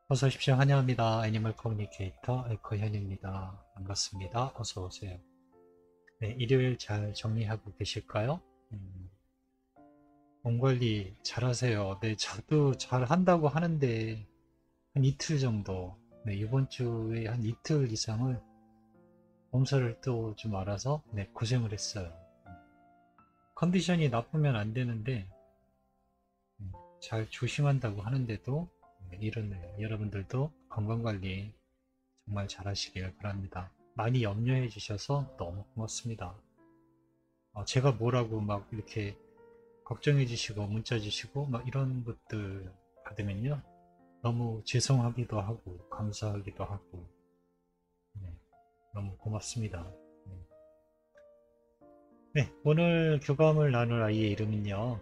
어서 오십시오. 환영합니다. 애니멀 커뮤니케이터 에코현입니다. 반갑습니다. 어서 오세요. 네, 일요일 잘 정리하고 계실까요? 몸 관리 잘 하세요. 네, 저도 잘 한다고 하는데 한 이틀 정도, 네, 이번 주에 한 이틀 이상을 몸살을 또 좀 알아서 네, 고생을 했어요. 컨디션이 나쁘면 안 되는데 잘 조심한다고 하는데도 이러네요. 여러분들도 건강관리 정말 잘 하시길 바랍니다. 많이 염려해 주셔서 너무 고맙습니다. 제가 뭐라고 막 이렇게 걱정해 주시고 문자 주시고 막 이런 것들 받으면요. 너무 죄송하기도 하고 감사하기도 하고 네, 너무 고맙습니다. 네. 네, 오늘 교감을 나눌 아이의 이름은요.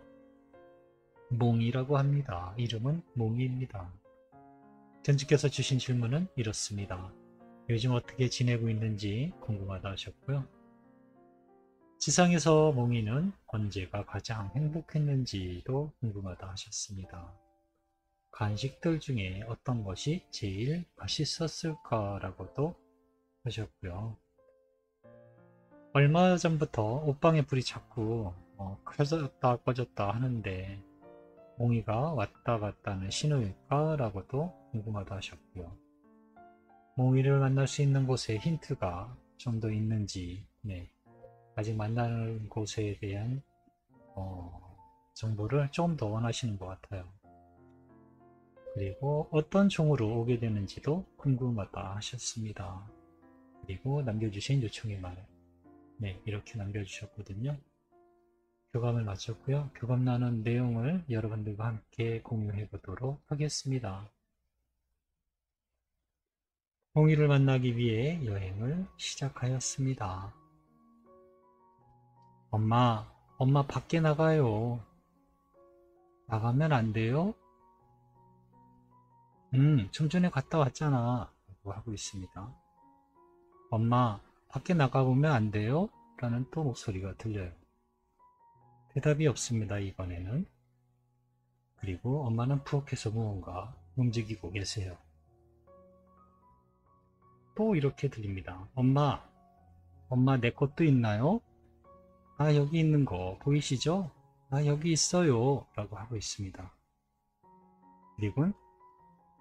몽이라고 합니다. 이름은 몽이입니다. 견주께서 주신 질문은 이렇습니다. 요즘 어떻게 지내고 있는지 궁금하다 하셨고요. 지상에서 몽이는 언제가 가장 행복했는지도 궁금하다 하셨습니다. 간식들 중에 어떤 것이 제일 맛있었을까라고도 하셨고요. 얼마 전부터 옷방에 불이 자꾸 켜졌다 꺼졌다 하는데 몽이가 왔다 갔다는 신호일까라고도 궁금하다 하셨고요. 몽이를 만날 수 있는 곳에 힌트가 좀 더 있는지 네, 아직 만나는 곳에 대한 정보를 좀 더 원하시는 것 같아요. 그리고 어떤 종으로 오게 되는지도 궁금하다 하셨습니다. 그리고 남겨주신 요청의 말. 네, 이렇게 남겨주셨거든요. 교감을 마쳤고요. 교감 나눈 내용을 여러분들과 함께 공유해 보도록 하겠습니다. 홍이를 만나기 위해 여행을 시작하였습니다. 엄마 밖에 나가요. 나가면 안 돼요? 좀 전에 갔다 왔잖아. 라고 하고 있습니다. 엄마, 밖에 나가보면 안 돼요? 라는 또 목소리가 들려요. 대답이 없습니다, 이번에는. 그리고 엄마는 푸억해서 무언가 움직이고 계세요. 또 이렇게 들립니다. 엄마 내 것도 있나요? 아, 여기 있는 거 보이시죠? 아, 여기 있어요. 라고 하고 있습니다. 그리고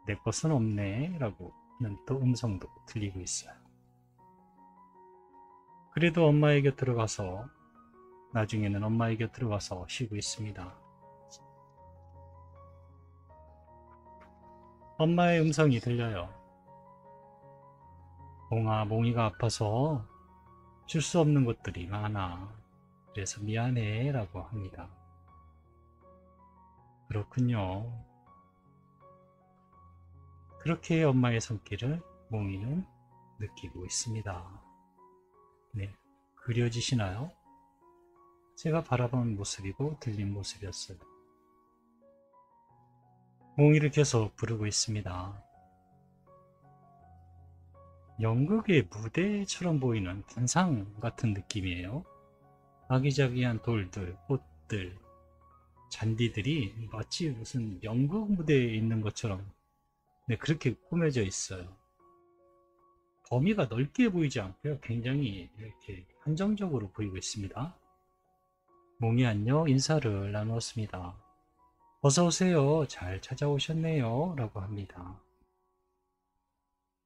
내 것은 없네. 라고 하는 또 음성도 들리고 있어요. 그래도 엄마의 곁으로 가서 나중에는 엄마의 곁으로 가서 쉬고 있습니다. 엄마의 음성이 들려요. 몽아, 몽이가 아파서 줄 수 없는 것들이 많아. 그래서 미안해. 라고 합니다. 그렇군요. 그렇게 엄마의 손길을 몽이는 느끼고 있습니다. 네, 그려지시나요? 제가 바라본 모습이고 들린 모습이었어요. 몽이를 계속 부르고 있습니다. 연극의 무대처럼 보이는 단상 같은 느낌이에요. 아기자기한 돌들, 꽃들, 잔디들이 마치 무슨 연극 무대에 있는 것처럼 네, 그렇게 꾸며져 있어요. 범위가 넓게 보이지 않고요. 굉장히 이렇게 한정적으로 보이고 있습니다. 몽이 안녕 인사를 나누었습니다. 어서 오세요. 잘 찾아오셨네요. 라고 합니다.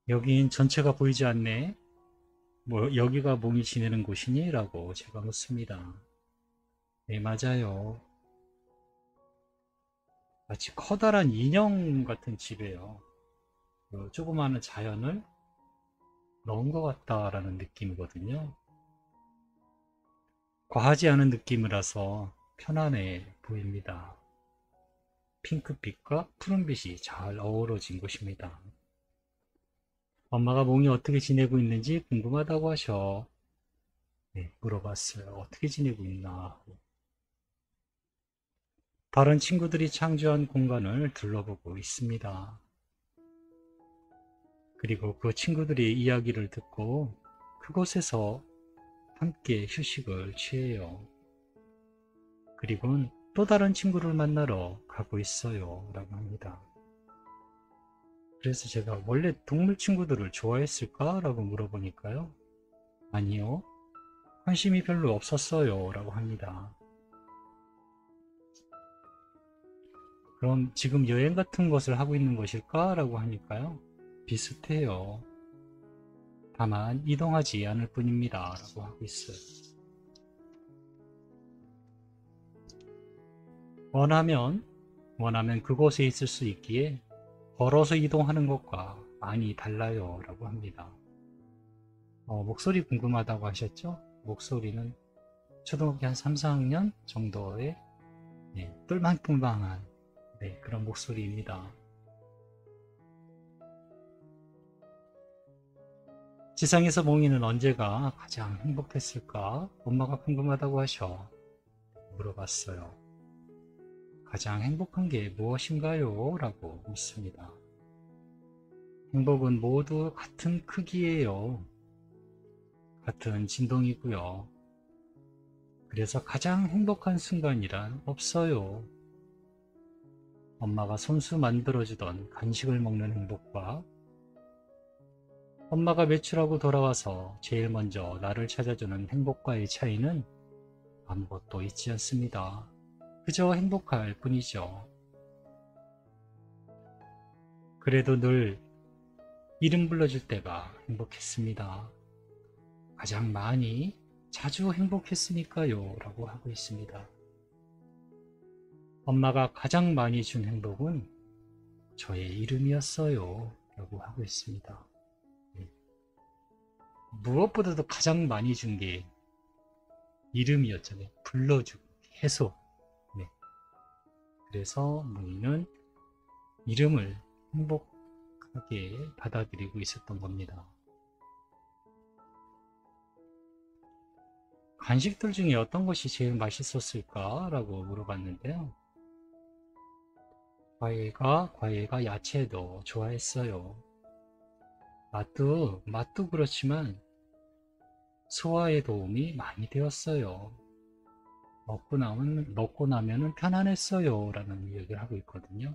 여긴 전체가 보이지 않네. 뭐 여기가 몽이 지내는 곳이니? 라고 제가 묻습니다. 네, 맞아요. 마치 커다란 인형 같은 집이에요. 그 조그마한 자연을 넣은 것 같다라는 느낌이거든요. 과하지 않은 느낌이라서 편안해 보입니다. 핑크빛과 푸른빛이 잘 어우러진 곳입니다. 엄마가 몽이 어떻게 지내고 있는지 궁금하다고 하셔. 네, 물어봤어요. 어떻게 지내고 있나. 다른 친구들이 창조한 공간을 둘러보고 있습니다. 그리고 그 친구들의 이야기를 듣고 그곳에서 함께 휴식을 취해요. 그리고는 또 다른 친구를 만나러 가고 있어요. 라고 합니다. 그래서 제가 원래 동물 친구들을 좋아했을까? 라고 물어보니까요. 아니요. 관심이 별로 없었어요. 라고 합니다. 그럼 지금 여행 같은 것을 하고 있는 것일까? 라고 하니까요. 비슷해요. 다만 이동하지 않을 뿐입니다. 라고 하고 있어요. 원하면 그곳에 있을 수 있기에 걸어서 이동하는 것과 많이 달라요. 라고 합니다. 목소리 궁금하다고 하셨죠? 목소리는 초등학교 한 3, 4학년 정도의 똘망똘망한 그런 목소리입니다. 지상에서 몽이는 언제가 가장 행복했을까? 엄마가 궁금하다고 하셔 물어봤어요. 가장 행복한 게 무엇인가요? 라고 묻습니다. 행복은 모두 같은 크기예요. 같은 진동이고요. 그래서 가장 행복한 순간이란 없어요. 엄마가 손수 만들어주던 간식을 먹는 행복과 엄마가 외출하고 돌아와서 제일 먼저 나를 찾아주는 행복과의 차이는 아무것도 있지 않습니다. 그저 행복할 뿐이죠. 그래도 늘 이름 불러줄 때가 행복했습니다. 가장 많이 자주 행복했으니까요. 라고 하고 있습니다. 엄마가 가장 많이 준 행복은 저의 이름이었어요. 라고 하고 있습니다. 무엇보다도 가장 많이 준 게 이름이었잖아요. 불러주고, 해소. 그래서 몽이는 이름을 행복하게 받아들이고 있었던 겁니다. 간식들 중에 어떤 것이 제일 맛있었을까? 라고 물어봤는데요. 과일과 야채도 좋아했어요. 맛도 그렇지만 소화에 도움이 많이 되었어요. 먹고 나면은 편안했어요. 라는 이야기를 하고 있거든요.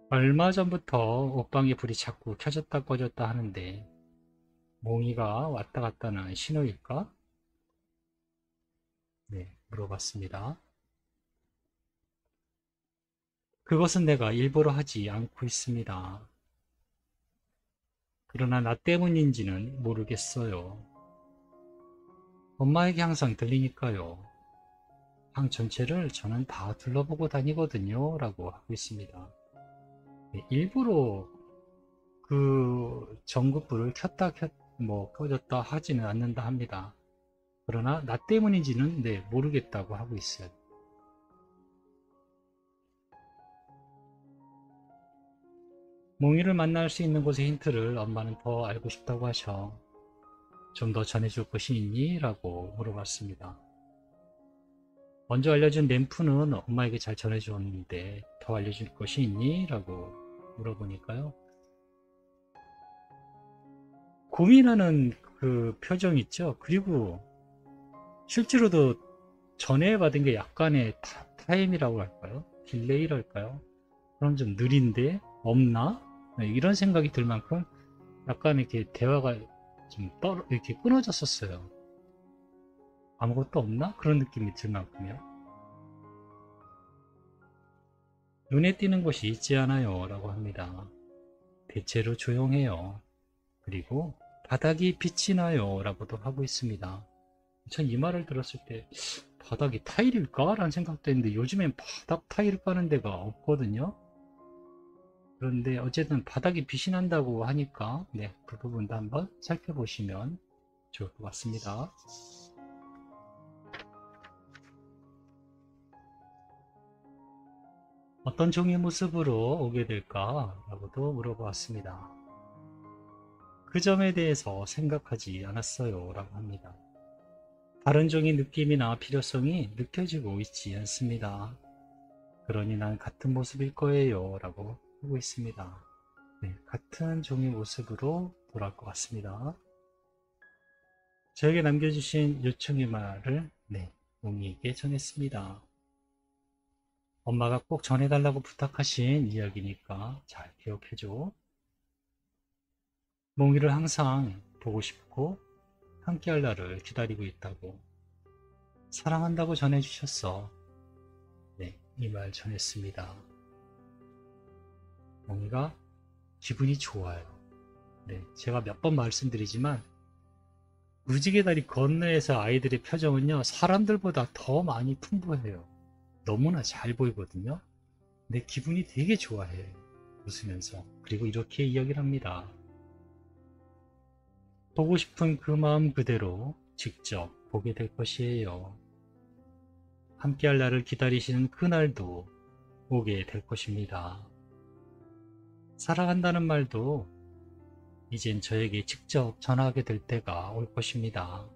얼마 전부터 옷방에 불이 자꾸 켜졌다 꺼졌다 하는데 몽이가 왔다 갔다는 신호일까? 물어봤습니다. 그것은 내가 일부러 하지 않고 있습니다. 그러나 나 때문인지는 모르겠어요. 엄마에게 항상 들리니까요. 방 전체를 저는 다 둘러보고 다니거든요. 라고 하고 있습니다. 일부러 그 전구불을 꺼졌다 하지는 않는다 합니다. 그러나 나 때문인지는 모르겠다고 하고 있어요. 몽이를 만날 수 있는 곳의 힌트를 엄마는 더 알고 싶다고 하셔. 좀 더 전해줄 것이 있니? 라고 물어봤습니다. 먼저 알려준 램프는 엄마에게 잘 전해줬는데 더 알려줄 것이 있니? 라고 물어보니까요. 고민하는 그 표정 있죠? 그리고 실제로도 전해받은 게 약간의 타임이라고 할까요? 딜레이랄까요? 그럼 좀 느린데? 없나? 이런 생각이 들 만큼 약간 이렇게 대화가 좀 이렇게 끊어졌었어요. 아무것도 없나? 그런 느낌이 들 만큼요. 눈에 띄는 곳이 있지 않아요. 라고 합니다. 대체로 조용해요. 그리고 바닥이 빛이 나요. 라고도 하고 있습니다. 전 이 말을 들었을 때 바닥이 타일일까? 라는 생각도 했는데 요즘엔 바닥 타일 까는 데가 없거든요. 그런데 어쨌든 바닥이 빛이 난다고 하니까 그 부분도 한번 살펴보시면 좋을 것 같습니다. 어떤 종의 모습으로 오게 될까? 라고도 물어보았습니다. 그 점에 대해서 생각하지 않았어요. 라고 합니다. 다른 종의 느낌이나 필요성이 느껴지고 있지 않습니다. 그러니 난 같은 모습일 거예요. 라고 하고 있습니다. 같은 종의 모습으로 돌아올 것 같습니다. 저에게 남겨주신 요청의 말을 몽이에게 전했습니다. 엄마가 꼭 전해달라고 부탁하신 이야기니까 잘 기억해줘. 몽이를 항상 보고 싶고 함께할 날을 기다리고 있다고, 사랑한다고 전해주셨어. 네, 이 말 전했습니다. 몽이가 기분이 좋아요. 네, 제가 몇 번 말씀드리지만 무지개 다리 건너에서 아이들의 표정은요, 사람들보다 더 많이 풍부해요. 너무나 잘 보이거든요. 내 기분이 되게 좋아해. 웃으면서. 그리고 이렇게 이야기를 합니다. 보고 싶은 그 마음 그대로 직접 보게 될 것이에요. 함께할 날을 기다리시는 그날도 오게 될 것입니다. 사랑한다는 말도 이젠 저에게 직접 전하게 될 때가 올 것입니다.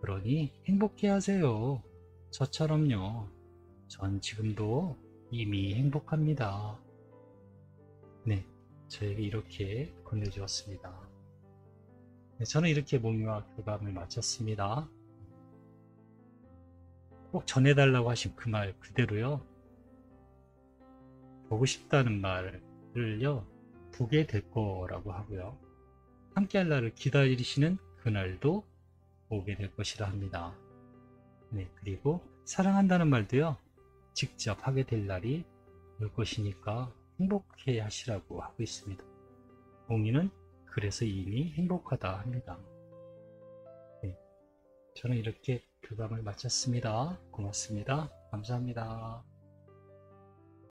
그러니 행복해 하세요. 저처럼요. 전 지금도 이미 행복합니다. 네, 저에게 이렇게 건네주었습니다. 네, 저는 이렇게 몽유와 교감을 마쳤습니다. 꼭 전해달라고 하신 그 말 그대로요. 보고 싶다는 말을요, 보게 될 거라고 하고요. 함께할 날을 기다리시는 그날도 오게 될 것이라 합니다. 네, 그리고 사랑한다는 말도요, 직접 하게 될 날이 올 것이니까 행복해 하시라고 하고 있습니다. 몽이는 그래서 이미 행복하다 합니다. 네, 저는 이렇게 교감을 마쳤습니다. 고맙습니다. 감사합니다.